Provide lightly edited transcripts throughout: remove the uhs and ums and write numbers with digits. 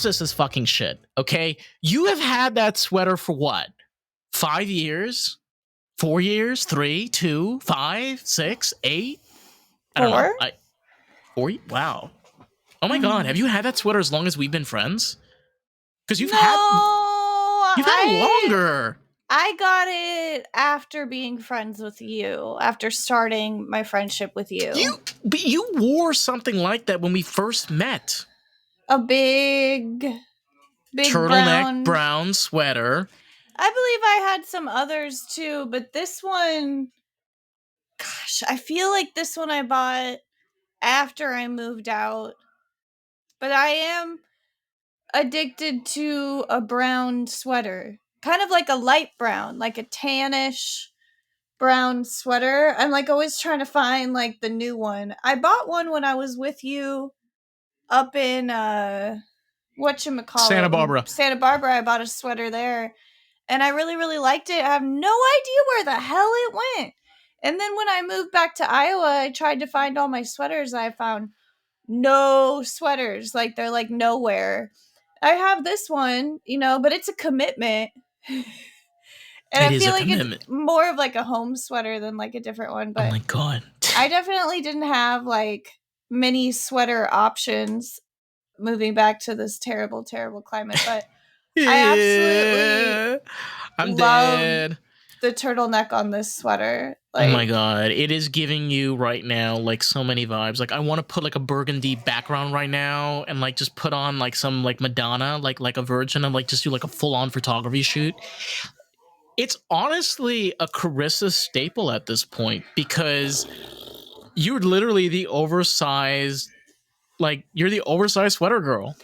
process this fucking shit, okay? You have had that sweater for what? 5 years? 4 years? 3, 2, 5, 6, 8? I don't know. 4? 4? Wow. Oh my god, have you had that sweater as long as we've been friends? Because you've No, had longer. I got it after being friends with you, after starting my friendship with you. But you wore something like that when we first met. A big Turtleneck brown sweater. I believe I had some others too, but this one, gosh, I feel like this one I bought after I moved out. But I am addicted to a brown sweater. Kind of like a light brown, like a tannish brown sweater. I'm like always trying to find like the new one. I bought one when I was with you up in whatchamacallit? Santa Barbara. Santa Barbara. I bought a sweater there. And I really, really liked it. I have no idea where the hell it went. And then when I moved back to Iowa, I tried to find all my sweaters. I found no sweaters. Like, they're like nowhere. I have this one, but it's a commitment. And I feel like it's more of like a home sweater than like a different one. But oh my god. I definitely didn't have like many sweater options moving back to this terrible, terrible climate. But I absolutely love the turtleneck on this sweater. Like, oh my god, it is giving you right now like so many vibes. Like I want to put like a burgundy background right now and like just put on like some like Madonna, like a virgin, and like just do like a full-on photography shoot. It's honestly a Carissa staple at this point because you're literally the oversized, you're the oversized sweater girl.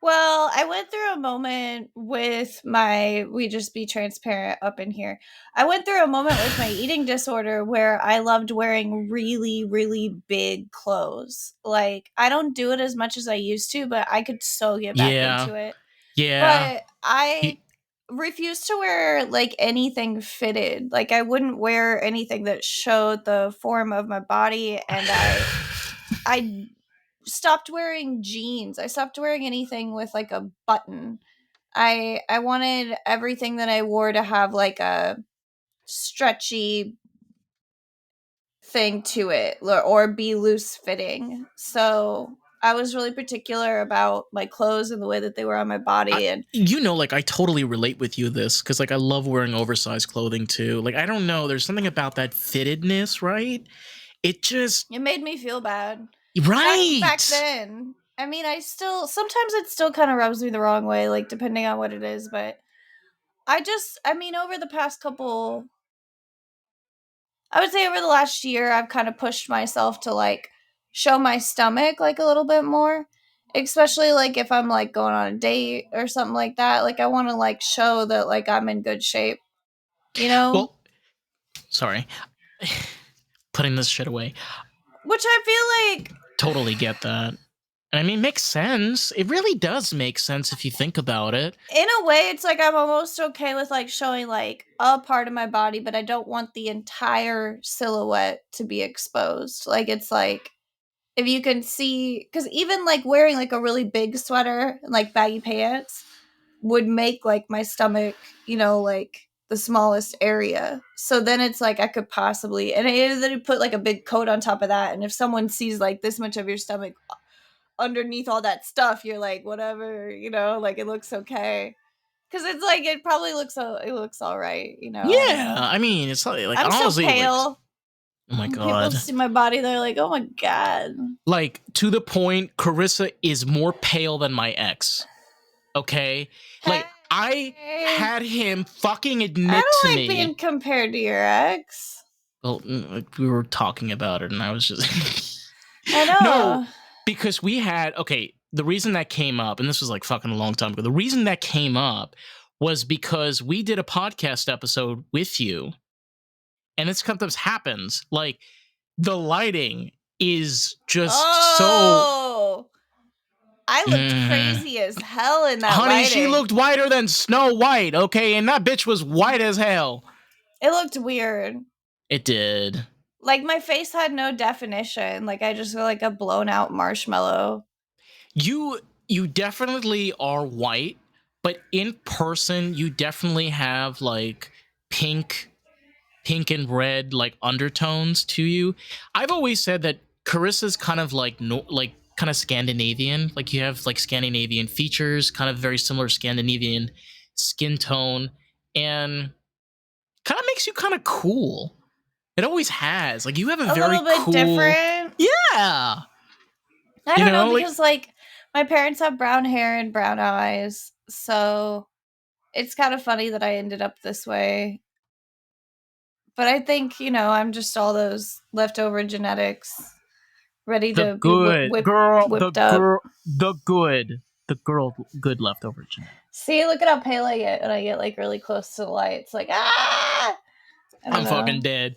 Well, I went through a moment with we just be transparent up in here. I went through a moment with my eating disorder where I loved wearing really, really big clothes. Like, I don't do it as much as I used to, but I could so get back into it. Yeah. But I refused to wear like anything fitted. Like, I wouldn't wear anything that showed the form of my body, and I stopped wearing jeans. I stopped wearing anything with like a button. I wanted everything that I wore to have like a stretchy thing to it or be loose fitting. So I was really particular about my clothes and the way that they were on my body. And I totally relate with you this because like I love wearing oversized clothing too. Like I don't know, there's something about that fittedness, right? It made me feel bad. Right. Back then. I mean, sometimes it still kind of rubs me the wrong way, like depending on what it is, but over the past I would say over the last year, I've kind of pushed myself to like show my stomach like a little bit more, especially like if I'm like going on a date or something like that. Like I want to like show that like I'm in good shape, Well, sorry. Putting this shit away. Which I feel like... Totally get that. And I mean, makes sense. It really does make sense if you think about it. In a way, it's like I'm almost okay with like showing like a part of my body, but I don't want the entire silhouette to be exposed. Like it's like, if you can see, because even like wearing like a really big sweater and like baggy pants would make like my stomach, like the smallest area. So then it's like I could possibly, and then you put like a big coat on top of that. And if someone sees like this much of your stomach underneath all that stuff, you're like, whatever, like it looks okay. Because it's like, it probably looks all right, Yeah, I mean, it's like I'm honestly, so pale. Like, oh my god. People see my body, they're like, oh my god. Like, to the point, Carissa is more pale than my ex. Okay? Like, I had him fucking admit to me. I don't like being compared to your ex. Well, we were talking about it, and I was just... I know. No, because we had... Okay, the reason that came up, and this was like fucking a long time ago, the reason that came up was because we did a podcast episode with you, and this sometimes happens. Like, the lighting is just so... I looked crazy as hell in that Honey, lighting. she looked whiter than Snow White, okay? And that bitch was white as hell. It looked weird. It did. Like, my face had no definition. Like, I just feel like a blown out marshmallow. You you definitely are white, but in person you definitely have like pink and red like undertones to you. I've always said that Carissa's kind of like like kind of Scandinavian. Like you have like Scandinavian features, kind of very similar Scandinavian skin tone, and kind of makes you kind of cool. It always has. Like you have a A very little bit cool. different. Yeah. I You don't know know, like because like my parents have brown hair and brown eyes, so it's kind of funny that I ended up this way. But I think, I'm just all those leftover genetics ready the to be good girl, whipped up. the girl good leftover genetics. See, look at how pale I get when I get like really close to the light. It's like, ah! I don't I'm know. fucking dead.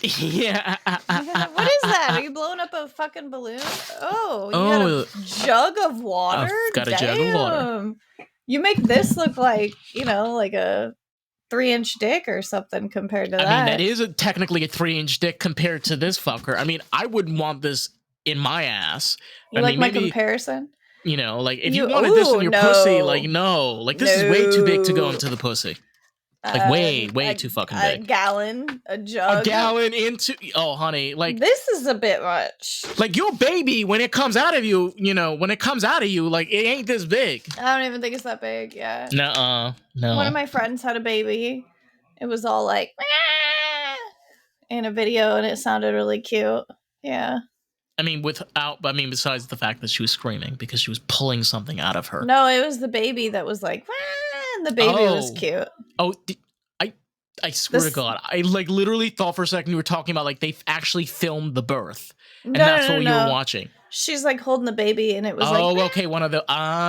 Yeah. What is that? Are you blowing up a fucking balloon? Oh, you got Oh, a jug of water? I've got a Damn. jug of water. You make this look like, like a 3-inch dick or something compared to I that. mean, that is technically a 3-inch dick compared to this fucker. I mean, I wouldn't want this in my ass. You I like mean, my maybe, comparison? like if you wanted this in your pussy, like no, like this is way too big to go into the pussy. Like way too fucking A big. gallon, a A jug. gallon into honey, like this is a bit much. Like your baby, when it comes out of you, like it ain't this big. I don't even think it's that big. Yeah. No. One of my friends had a baby. It was all like in a video, and it sounded really cute. Yeah. I mean, besides the fact that she was screaming because she was pulling something out of her. No, it was the baby that was like, and the baby was cute. Oh, I swear to God, I like literally thought for a second you were talking about like they actually filmed the birth, and that's what you were watching. She's like holding the baby, and it was like, okay, one of the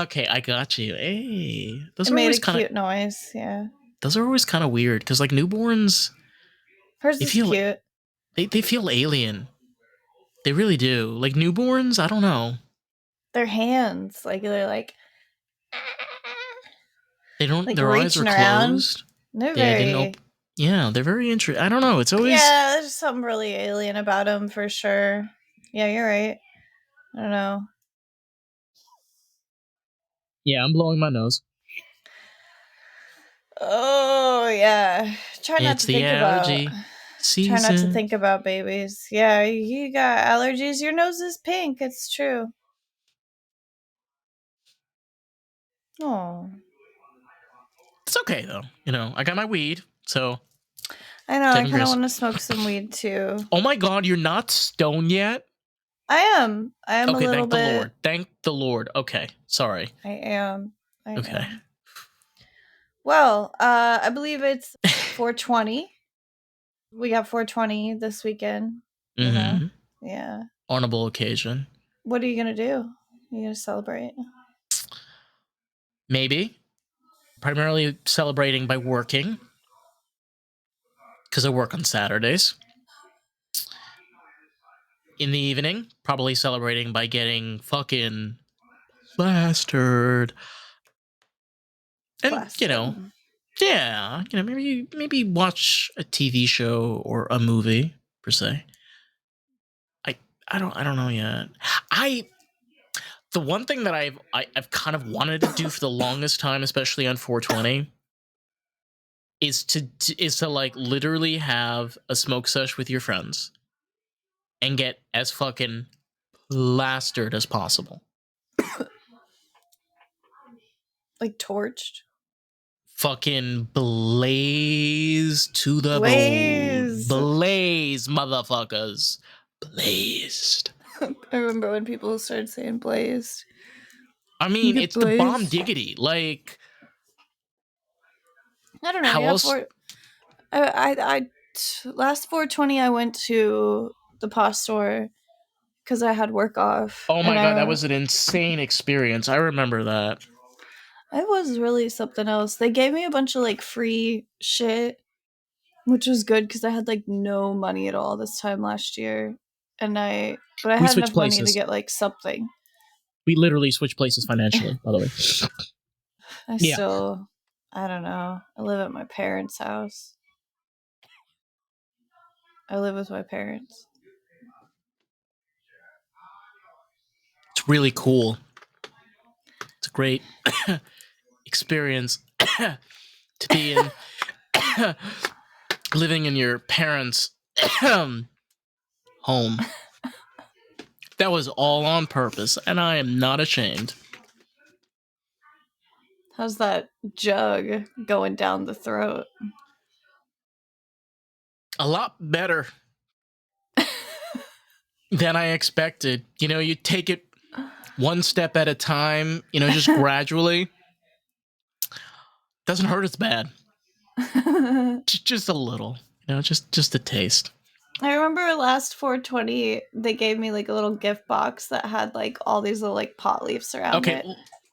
okay, I got you. Hey, those it are made always a cute noise. Yeah, those are always kind of weird because like newborns, hers is cute. They feel alien. They really do. Like newborns, I don't know. Their hands, like they're like they don't. like their eyes are closed. They're They didn't very. Yeah, they're very interesting. I don't know. It's always there's something really alien about them for sure. Yeah, you're right. I don't know. Yeah, I'm blowing my nose. Oh yeah. Try not to think about season. Try not to think about babies. Yeah, you got allergies. Your nose is pink. It's true. Oh. It's okay though. I got my weed, so I know. I kind of want to smoke some weed too. Oh my God, you're not stoned yet? I am. I am okay, a little thank bit. the Lord. Thank the Lord. Okay, sorry. I am. Okay. Am. Well, I believe it's 420. We got 420 this weekend. You know? Yeah. Honorable occasion. What are you gonna do? Are you gonna celebrate? Maybe. Primarily celebrating by working. Because I work on Saturdays. In the evening, probably celebrating by getting fucking plastered. And, yeah, maybe watch a TV show or a movie, per se. I don't know yet. The one thing that I've kind of wanted to do for the longest time, especially on 420, is to like literally have a smoke sesh with your friends and get as fucking plastered as possible. Like torched? Fucking blaze to the bone. Blaze, motherfuckers. Blazed. I remember when people started saying blazed. I mean, it's blazed. The bomb diggity. Like, I don't know. How else? Last 420, I went to the paw store because I had work off. Oh my God, that was an insane experience. I remember that. It was really something else. They gave me a bunch of like free shit, which was good because I had like no money at all this time last year, but I had enough money to get like something. We literally switched places financially, by the way. I don't know. I live at my parents' house. I live with my parents. It's really cool. great experience to be in living in your parents' home. That was all on purpose, and I am not ashamed. How's that jug going down the throat? A lot better than I expected. You know, you take it one step at a time, you know, just gradually. Doesn't hurt as bad. Just a little, you know, just a taste. I remember last 420, they gave me like a little gift box that had like all these little like pot leaves around Okay, it.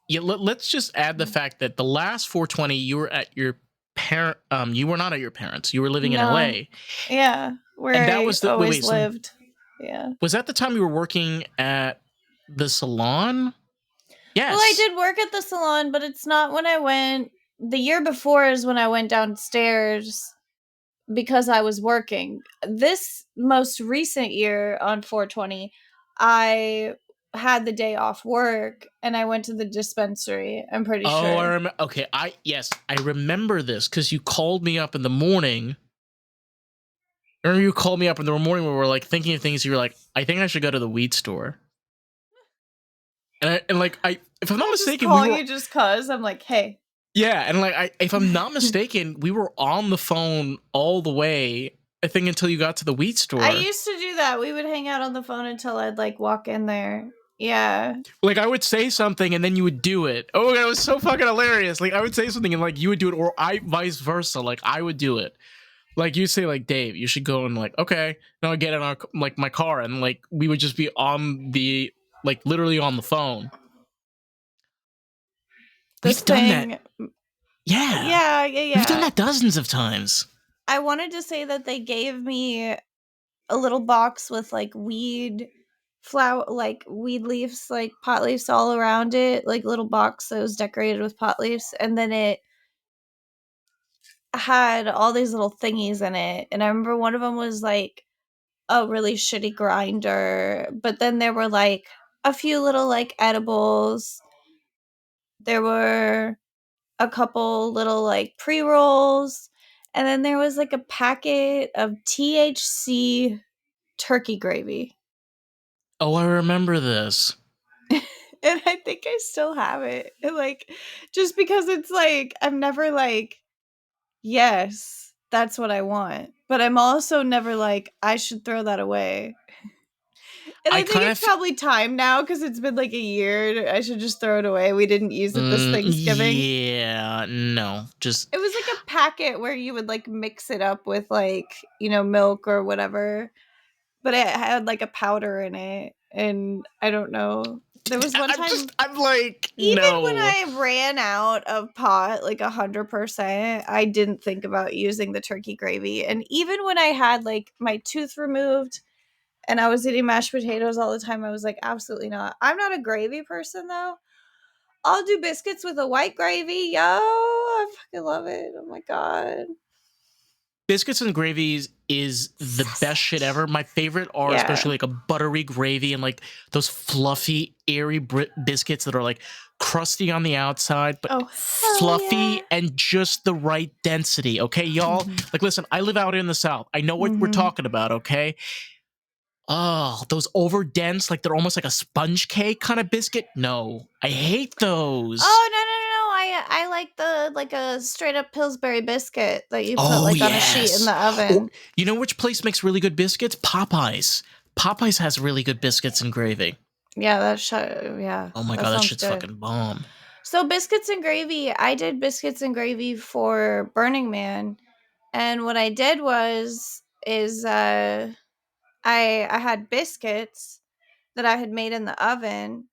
yeah, let's just add the fact that the last 420 you were at your parent you were not at your parents. You were living in LA. Yeah, where And that I was the always lived. Yeah. Was that the time you were working at the salon? Yes. Well, I did work at the salon, but it's not when I went. The year before is when I went downstairs because I was working. This most recent year on 420, I had the day off work and I went to the dispensary. I'm pretty sure. Okay, I remember this because you called me up in the morning. Remember you called me up in the morning when we were like thinking of things. You were like, I think I should go to the weed store. And if I'm not mistaken, call you just cause I'm like, hey. Yeah, and if I'm not mistaken, we were on the phone all the way, I think, until you got to the weed store. I used to do that. We would hang out on the phone until I'd like walk in there. Yeah. Like I would say something and then you would do it. Oh, it was so fucking hilarious. Like I would say something and like you would do it, or I vice versa. Like I would do it. Like you say, like, Dave, you should go, and like, okay, now I get in our like my car, and like we would just be on the literally on the phone. We've done that. Yeah. We've done that dozens of times. I wanted to say that they gave me a little box with like weed flower, like weed leaves, like pot leaves all around it, like little box that was decorated with pot leaves, and then it had all these little thingies in it. And I remember one of them was like a really shitty grinder, but then there were like a few little like edibles. There were a couple little like pre-rolls, and then there was like a packet of THC turkey gravy. Oh, I remember this. And I think I still have it. And like, just because it's like, I'm never like, yes, that's what I want. But I'm also never like, I should throw that away. And I think it's probably time now because it's been like a year. I should just throw it away. We didn't use it this Thanksgiving. Yeah, no, just. It was like a packet where you would like mix it up with like, you know, milk or whatever. But it had like a powder in it. And I don't know. There was one time. I'm like, even no. when I ran out of pot, like 100%, I didn't think about using the turkey gravy. And even when I had like my tooth removed and I was eating mashed potatoes all the time, I was like, absolutely not. I'm not a gravy person though. I'll do biscuits with a white gravy. Yo, I fucking love it. Oh my God. Biscuits and gravies is the best shit ever. My favorite are especially like a buttery gravy and like those fluffy, airy biscuits that are like crusty on the outside, but fluffy and just the right density. Okay, y'all? Like, listen, I live out in the South. I know what we're talking about, okay? Oh, those over dense, like they're almost like a sponge cake kind of biscuit. No, I hate those. Oh, no. I like the like a straight up Pillsbury biscuit that you put on a sheet in the oven. Or, you know which place makes really good biscuits? Popeyes. Popeyes has really good biscuits and gravy. Yeah, Oh my God, that shit's fucking bomb. So biscuits and gravy, I did biscuits and gravy for Burning Man. And what I did is I had biscuits that I had made in the oven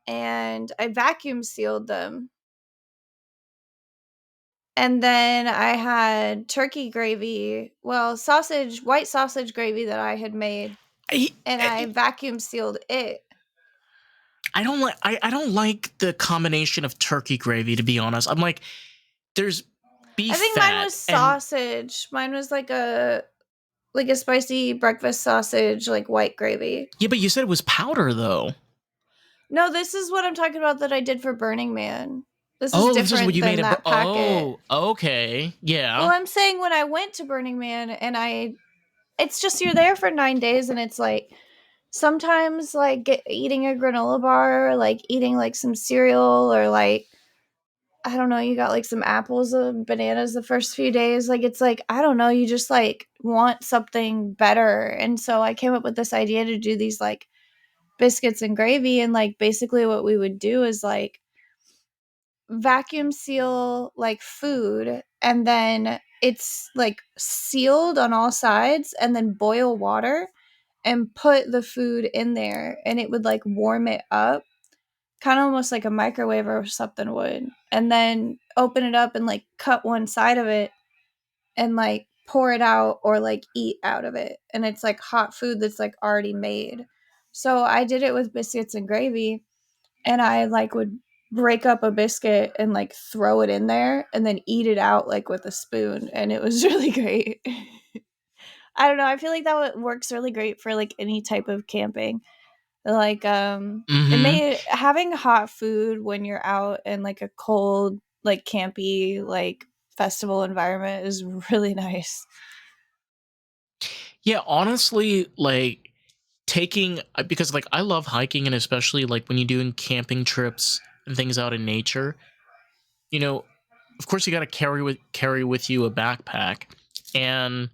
and I vacuum sealed them. And then I had turkey gravy, white sausage gravy that I had made, and I vacuum sealed it. I don't like the combination of turkey gravy, to be honest. I'm like, there's beef. I think mine was sausage. Mine was like a spicy breakfast sausage, like white gravy. Yeah, but you said it was powder though. No, this is what I'm talking about that I did for Burning Man. This is Oh, this is what different you made than it. that packet. Oh, okay. Well, Yeah. I'm saying when I went to Burning Man and it's just you're there for 9 days and it's like sometimes like eating a granola bar, or like eating like some cereal, or like I don't know, you got like some apples and bananas the first few days. Like it's like I don't know, you just like want something better, and so I came up with this idea to do these like biscuits and gravy, and like basically what we would do is like vacuum seal like food, and then it's like sealed on all sides, and then boil water and put the food in there, and it would like warm it up, kind of almost like a microwave or something would, and then open it up and like cut one side of it and like pour it out or like eat out of it, and it's like hot food that's like already made. So I did it with biscuits and gravy, and I like would break up a biscuit and like throw it in there and then eat it out like with a spoon, and it was really great. I don't know, I feel like that works really great for like any type of camping. Like it Mm-hmm. may having hot food when you're out in like a cold like campy like festival environment is really nice. Yeah, honestly, like taking because like I love hiking, and especially like when you're doing camping trips and things out in nature, you know, of course you got to carry with you a backpack, and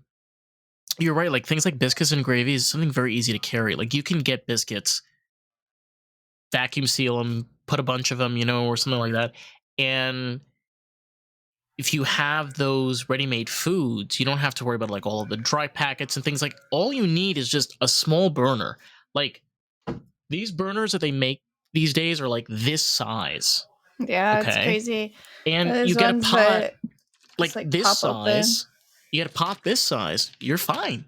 you're right, like things like biscuits and gravy is something very easy to carry. Like you can get biscuits, vacuum seal them, put a bunch of them, or something like that. And if you have those ready-made foods, you don't have to worry about like all of the dry packets and things. Like all you need is just a small burner. Like these burners that they make these days are like this size, Yeah, it's okay? crazy. And There's you get a ones pot that like just like this pop open. size. You get a pot this size, you're fine.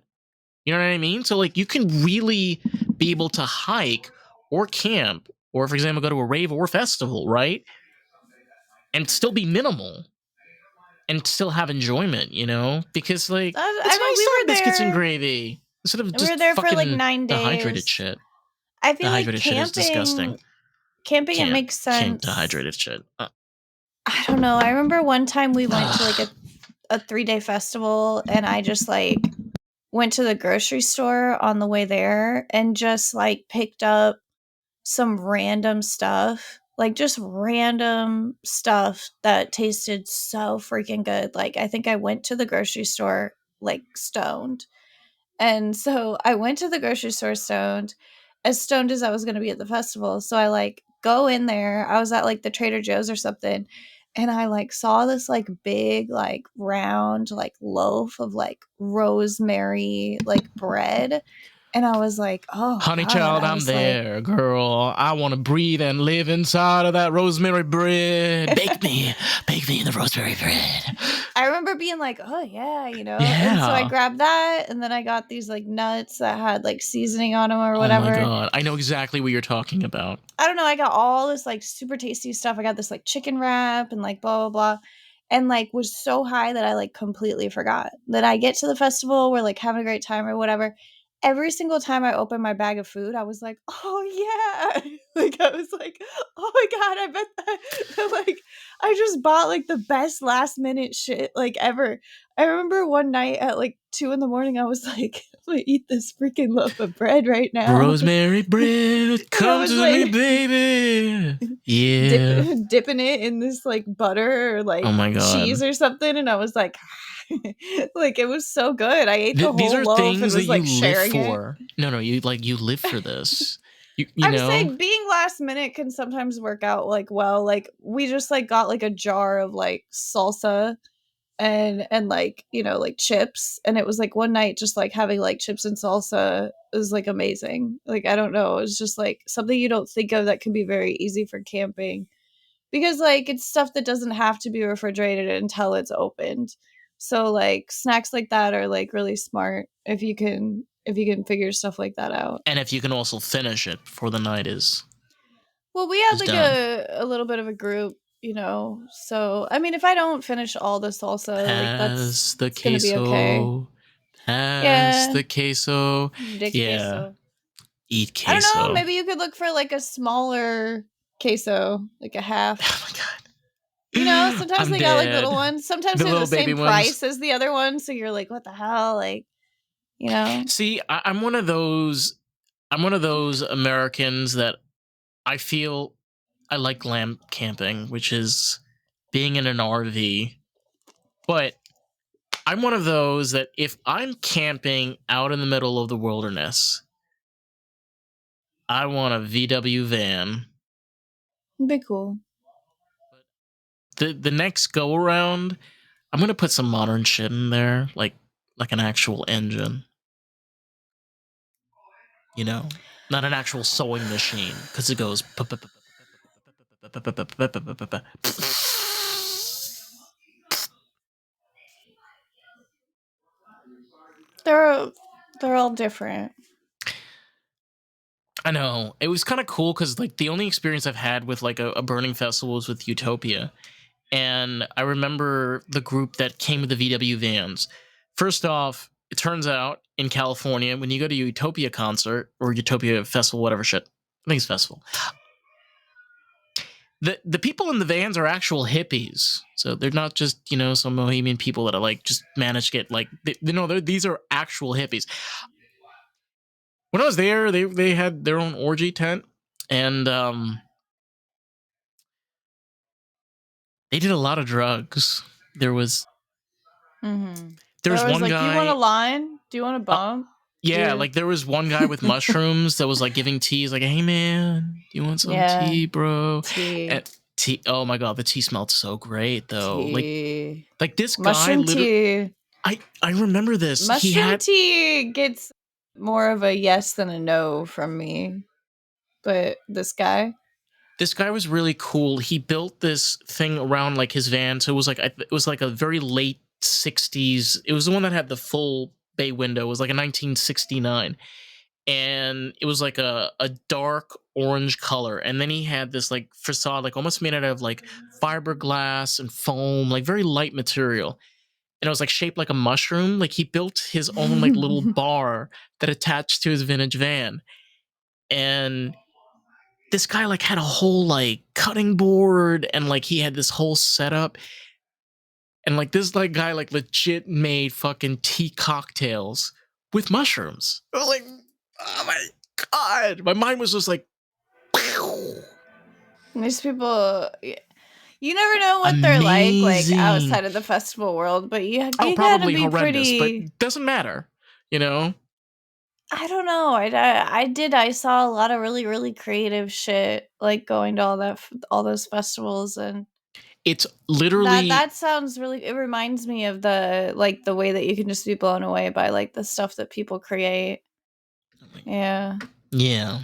You know what I mean? So like you can really be able to hike or camp or for example go to a rave or festival, right? And still be minimal and still have enjoyment, Because like I it's mean, nice to have biscuits and gravy instead of we were just there for like fucking 9 dehydrated days. shit. I feel like Dehydrated shit is disgusting. camping it Can't makes can't sense. dehydrated shit. I don't know. I remember one time we went to like a 3-day festival, and I just like went to the grocery store on the way there and just like picked up some random stuff, like just random stuff that tasted so freaking good. Like I think I went to the grocery store like stoned. And so I went to the grocery store stoned as I was going to be at the festival. So I like go in there. I was at like the Trader Joe's or something. And I like saw this like big, like round, like loaf of like rosemary, like bread. And I was like, oh Honey God. child, I I'm was like, there, girl. I want to breathe and live inside of that rosemary bread. Bake me in the rosemary bread. I remember being like, oh yeah, and so I Yeah. grabbed that, and then I got these like nuts that had like seasoning on them or Oh my whatever. god, I know exactly what you're talking about. I don't know, I got all this like super tasty stuff. I got this like chicken wrap and like blah blah blah. And like was so high that I like completely forgot. Then I get to the festival, we're like having a great time or whatever. Every single time I opened my bag of food, I was like, oh yeah. Like I was like, oh my god, I bet that like I just bought like the best last minute shit like ever. I remember one night at like 2 in the morning, I was like, I'm gonna eat this freaking loaf of bread right now. Rosemary bread, And I come was to me, like baby. Yeah. dipping it in this like butter or Oh like my cheese god. or something, and I was like like it was so good. I ate the These whole are loaf and things that was you like live sharing it. for. No, you live for this. You I'm know? saying being last minute can sometimes work out like well. Like we just like got like a jar of like salsa and like like chips, and it was like one night just like having like chips and salsa is like amazing. Like I don't know, it's just like something you don't think of that can be very easy for camping, because like it's stuff that doesn't have to be refrigerated until it's opened. So like snacks like that are like really smart if you can figure stuff like that out. And if you can also finish it before the night Well, we had is like done. a little bit of a group, so I mean if I don't finish all the salsa, like that's Pass the it's gonna be okay. queso. Pass Yeah, the queso. de Yeah. queso. Eat I don't know. queso. Maybe you could look for like a smaller queso, like a half. Oh my god. You know, sometimes I'm they got like little dead. ones. Sometimes The they're the little baby same ones. price as the other ones, so you're like, what the hell? Like, you know. See, I'm one of those. I'm one of those Americans that I feel I like glam camping, which is being in an RV. But I'm one of those that if I'm camping out in the middle of the wilderness, I want a VW van. Be cool. The next go around, I'm gonna put some modern shit in there, like an actual engine. You know, not an actual sewing machine because it goes. They're they're all different. I know it was kind of cool because like the only experience I've had with like a burning festival was with Utopia, and I remember the group that came with the VW vans. First off, it turns out in California when you go to a Utopia concert or Utopia festival, whatever shit, I think it's festival, the people in the vans are actual hippies. So they're not just, you know, some Bohemian people that are like just managed to get like these are actual hippies. When I was there, they had their own orgy tent, and they did a lot of drugs. There was Mm-hmm. there They're was always one like, do you want a guy. line? Do you want a Uh, bump? yeah, Yeah. like there was one guy with mushrooms that was like giving tea. He's like, "Hey man, do you want some Yeah. tea, bro?" Tea. And tea. Oh my god, the tea smelled so great though. Tea. Like this guy Mushroom literally. tea. I remember this. He Mushroom had tea gets more of a yes than a no from me. But this guy was really cool. He built this thing around like his van, so it was like a very late '60s. It was the one that had the full bay window. It was like a 1969, and it was like a dark orange color. And then he had this like facade, like almost made out of like fiberglass and foam, like very light material. And it was like shaped like a mushroom. Like he built his own like little bar that attached to his vintage van, and this guy like had a whole like cutting board and like he had this whole setup, and like this like guy like legit made fucking tea cocktails with mushrooms. I was like, oh my god, my mind was just like these people, you never know what they're like amazing. outside of the festival world, but Oh, you gotta probably be horrendous, but pretty. doesn't matter, you know. I don't know. I saw a lot of really really creative shit, like going to all those festivals, and It's that literally that sounds really. It reminds me of the way that you can just be blown away by like the stuff that people create. Yeah, yeah,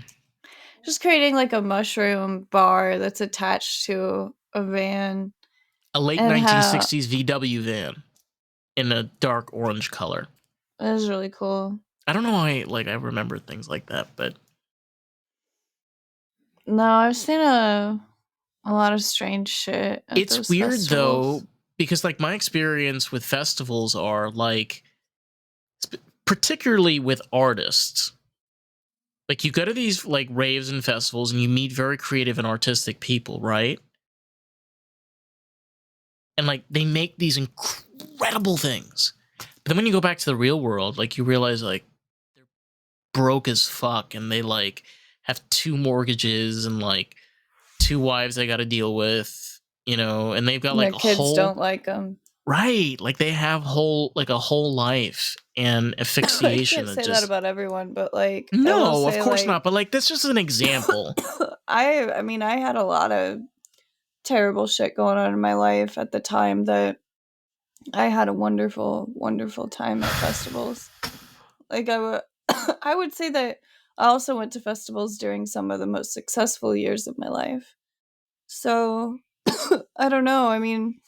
just creating like a mushroom bar that's attached to a van, a late and how 1960s VW van in a dark orange color. it is really cool. I don't know why I remember things like that, but No, I've seen a lot of strange shit at it's those weird festivals. though because like my experience with festivals are like particularly with artists. Like you go to these like raves and festivals and you meet very creative and artistic people, right? And like they make these incredible things. But then when you go back to the real world, like you realize like they're broke as fuck and they like have two mortgages and like two wives they got to deal with, you know, and they've got Their like a kids whole don't like them. right, like they have a whole life and I asphyxiation can't that say that just about everyone, but like I will no, of say course like not. But like that's just an example. I mean I had a lot of terrible shit going on in my life at the time that I had a wonderful wonderful time at festivals. Like I would I would say that I also went to festivals during some of the most successful years of my life. So I don't know. I mean,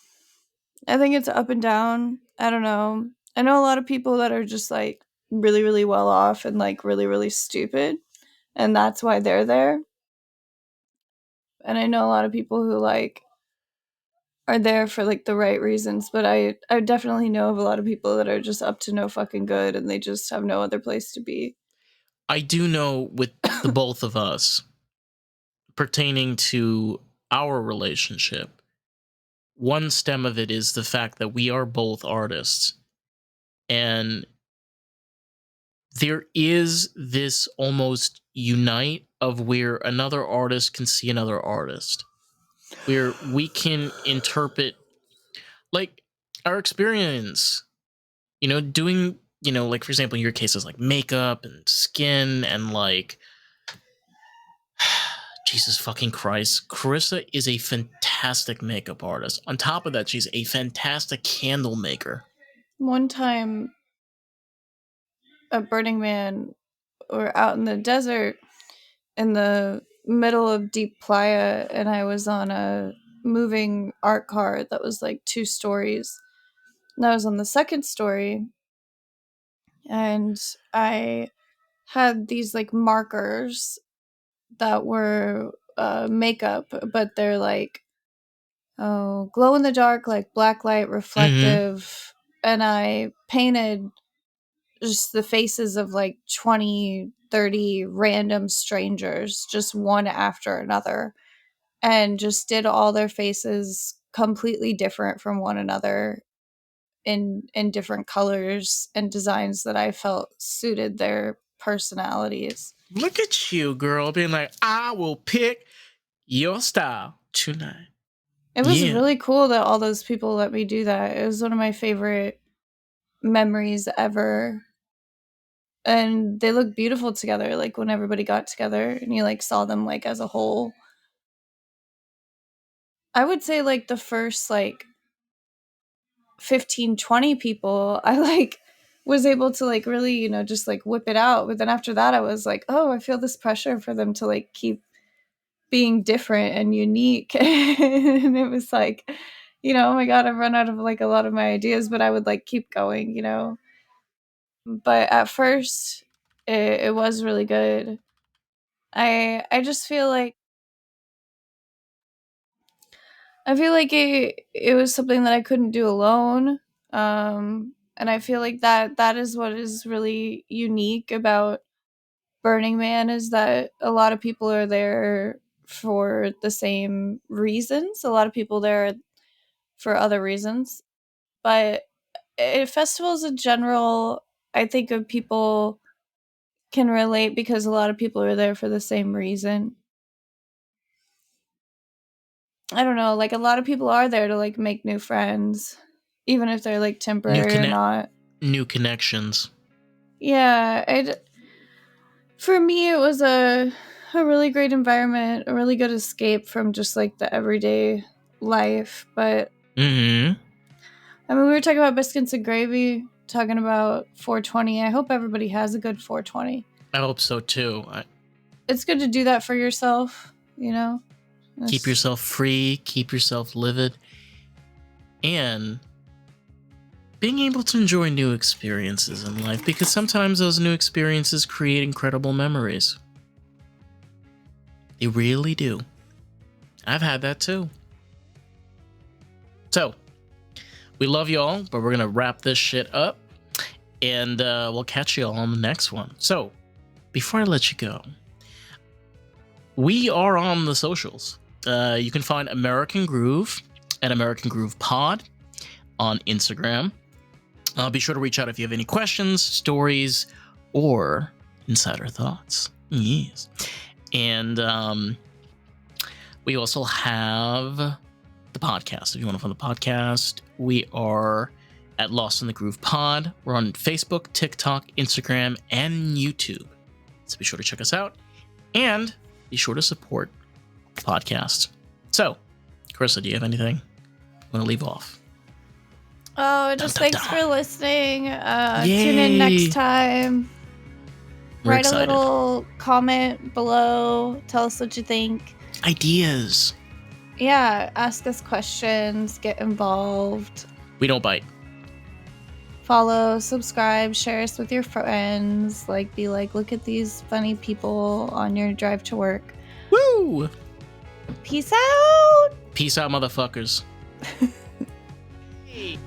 I think it's up and down. I don't know. I know a lot of people that are just like really, really well off and like really, really stupid. And that's why they're there. And I know a lot of people who like are there for like the right reasons. But I definitely know of a lot of people that are just up to no fucking good and they just have no other place to be. I do know with the both of us, pertaining to our relationship, one stem of it is the fact that we are both artists. And there is this almost unite of where another artist can see another artist, where we can interpret like our experience, doing, like for example, in your cases, like makeup and skin and like, Jesus fucking Christ, Carissa is a fantastic makeup artist. On top of that, she's a fantastic candle maker. One time at Burning Man, we're out in the desert in the middle of Deep Playa, and I was on a moving art car that was like 2 stories. And I was on the second story, and I had these like markers that were makeup, but they're like, glow in the dark, like black light, reflective. And I painted just the faces of like 20, 30 random strangers, just one after another, and just did all their faces completely different from one another in different colors and designs that I felt suited their personalities. Look at you, girl, being like, I will pick your style tonight. It was really cool that all those people let me do that. It was one of my favorite memories ever. And they look beautiful together, like when everybody got together and you like saw them like as a whole. I would say like the first like 15, 20 people, I like was able to like really, just like whip it out. But then after that, I was like, oh, I feel this pressure for them to like keep being different and unique. And it was like, oh my God, I've run out of like a lot of my ideas, but I would like keep going, But at first, it was really good. I just feel like it was something that I couldn't do alone. And I feel like that is what is really unique about Burning Man, is that a lot of people are there for the same reasons. A lot of people there for other reasons. But at festivals in general, I think of people can relate because a lot of people are there for the same reason. I don't know, like a lot of people are there to like make new friends, even if they're like temporary or not. New connections. Yeah, for me it was a really great environment, a really good escape from just like the everyday life. But I mean, we were talking about biscuits and gravy, talking about 420. I hope everybody has a good 420. I hope so too. It's good to do that for yourself, Keep yourself free, keep yourself livid, and being able to enjoy new experiences in life, because sometimes those new experiences create incredible memories. They really do. I've had that too. So, we love y'all, but we're going to wrap this shit up, and we'll catch y'all on the next one. So, before I let you go, we are on the socials. You can find American Groove at American Groove Pod on Instagram. Be sure to reach out if you have any questions, stories, or insider thoughts. Yes. And we also have the podcast. If you want to find the podcast, we are at Lost in the Groove Pod. We're on Facebook, TikTok, Instagram, and YouTube. So be sure to check us out. And be sure to support the podcast. So, Carissa, do you have anything you want to leave off? Oh, just thanks for listening. Tune in next time. We're Write excited. a little comment below. Tell us what you think. Ideas. Yeah, ask us questions. Get involved. We don't bite. Follow, subscribe, share us with your friends. Be like, look at these funny people on your drive to work. Woo! Peace out! Peace out, motherfuckers. Hey.